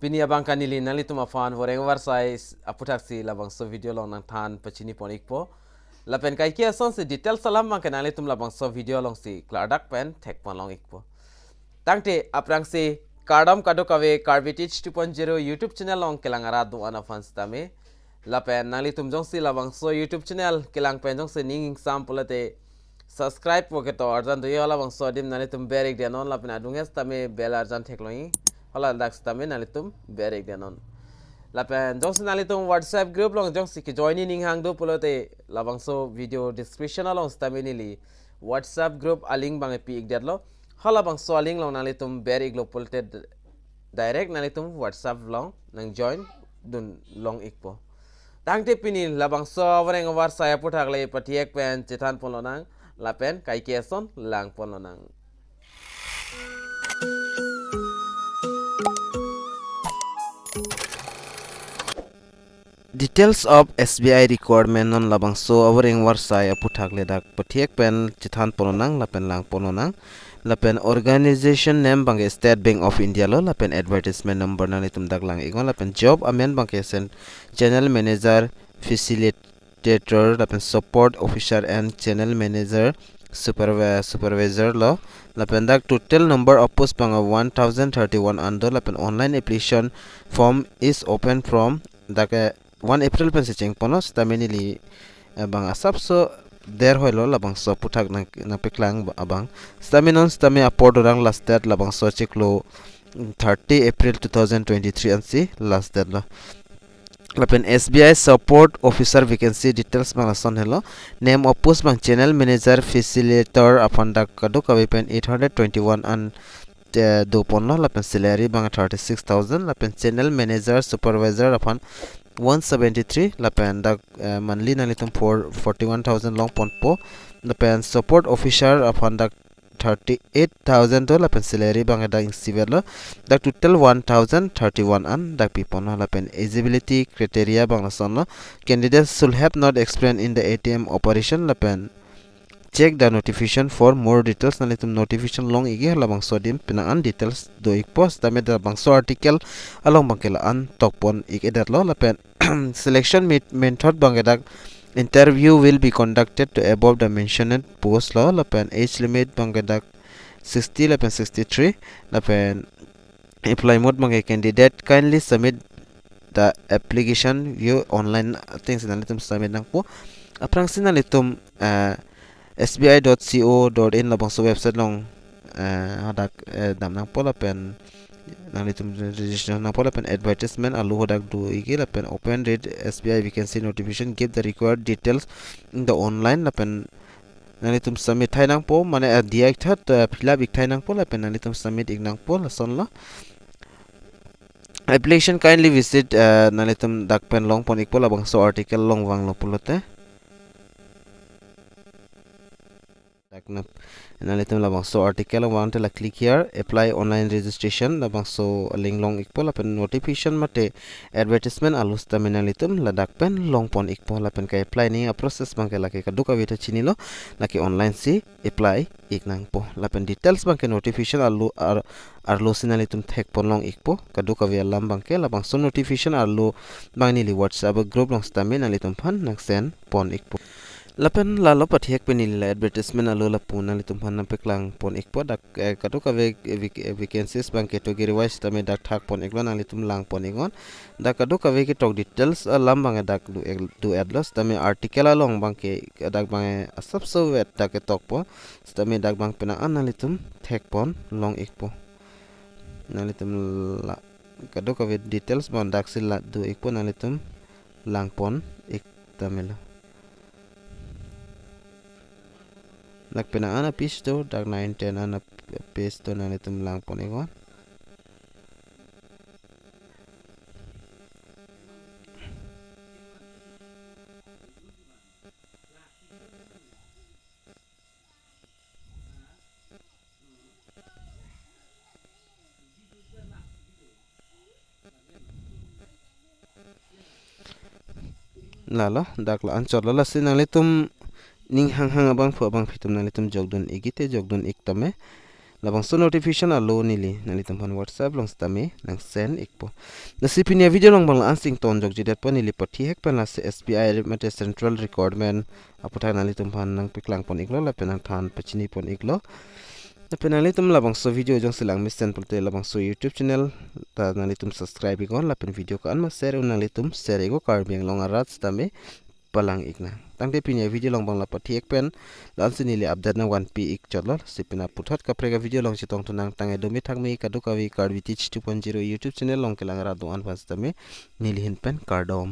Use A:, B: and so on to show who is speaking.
A: Pini abang kanili nali tuma fan voreng war size aputak si labang so video long nang than pachini ponik po lapen kai kia son si detail salam bang kanali tum labang so video long si kladak pen tek pon long ikpo tangte aprang si kardom kado kawe karbitich 2.0 YouTube channel long kelangara du ana fans tame lapen nali tum jong si labang so YouTube channel kelang pen jong si ning sampulate subscribe po ke to arjan do yola bang so dim nali tum berik denon lapen adunges tame bel arjan thekloi hola dax tame nali tum berik denon lapen jong si nali tum WhatsApp group long jong si ki join ning hang do pulote labang so video description along tame nili WhatsApp group aling bang pi igdetlo hola bang so aling long nali tum berik lo pulote direct nali tum WhatsApp long nang join dun long ikpo tangte pini labang so wareng war saya puthak le patiek pen chitan polonang lapen kai keson lang polonang details of SBI Recruitment non labang so wareng war saya puthak le dak patiek pen chitan polonang lapen lang polonang lapen organization name bang State Bank of India lo lapen advertisement number na litum dak lang igon lapen job amen bang sen channel manager facilitator lapen support officer and channel manager supervisor lo lapen dak total number of posts bang 1031 ando lapen online application form is open from dak 1 April pen se cheng ponos tameni li bang asap so der hoilo labang so puthak na peklang abang staminon stami apod rang last date labang so cheklo 30 April 2023 ansi last date la lapen SBI support officer vacancy details bang son hello name of post bang channel manager facilitator apanda kadu kavipen 821 and do ponlo lapen salary bang 36000 lapen channel manager supervisor upon 173 lapen dak monthly nalitum for 41000 long pon po lapen support officer upon dak 38000 to lapen salary bang dak civil dak total 1031 an dak pipon lapen eligibility criteria bang son candidates should have not experience in the ATM operation lapen check the notification for more details na litum notification long igi labang sodim pinaan details do ik post dame da bang so article along bangkela an tokpon ik edat lo lapen selection method bangedak interview will be conducted to above the mentioned post lo lapen age limit bangedak 60 lapen 63 lapen apply mode bange candidate kindly submit the application view online things na litum submit nang po aprang sinalitum sbi.co.in labang so website long hadak dam nang pola pen nang litum registration nang pola pen advertisement alu hadak du igi la pen open read SBI vacancy notification give the required details in the online la pen nang litum submit thai nang po mane diak that fill up ik thai nang pola pen nang litum submit ik nang pola son la application kindly visit nang litum dak pen long pon ik pola bang so article long wang lo polote nalitum labang so article want to click here apply online registration labang so link long ikpol apen notification mate advertisement alus taminalitum ladak pen long pon ikpol apen ka apply ni process bangke laki kaduka vita chinilo laki online si apply iknang po lapen details bangke notification arlo sinalitum thek pon long ikpo kaduka via lam bangke labang so notification arlo bangni li whatsapp group long staminalitum phan nang sen pon ikpo lapen lalo pathiek penil advertisement alo la puna litum hanna peklang pon ekpo dak kato ka vacancies bang category wise tame dak thak pon eklan litum lang pon egon dak kado ka ke talk details lam bang dak du adlos tame article along bang ke dak bang asap so vet dak talk po tame dak bang pena an litum thek pon long ekpo nalitum la kado ka details bang dak sil du ekpo nalitum lang pon ek tamela nak pena ana pisto dak 9 10 ana pisto na litum lang pon egon lalo dak la an chorla la sin litum ning hang abang fu abang fitum na litum jogdon igite jogdon iktame labangso notification alo nili nali tampan WhatsApp long stami nang send ikpo nasipinia video long bang ansing ton jok jidat pa nili pathiek pen la SBI Recruitment Central Recruitment aputhak nali tampan nang piklang pon iklo la penang than pachini pon iklo na penali tum labangso video jong silang misen pulte labangso YouTube channel ta nali tum subscribe ikon la pen video kan ma share nali tum share iko karbeng long arat stami palang ikna tangte pinya video long bang la pathiek pen lan sinili update na 1p ik chotlo sipina puthot kaprega video long chitong tunang tangai domi thakmi kadukawi karbi teach 2.0 YouTube channel long kelang ra do an pas tami nili hin pen KARDOM.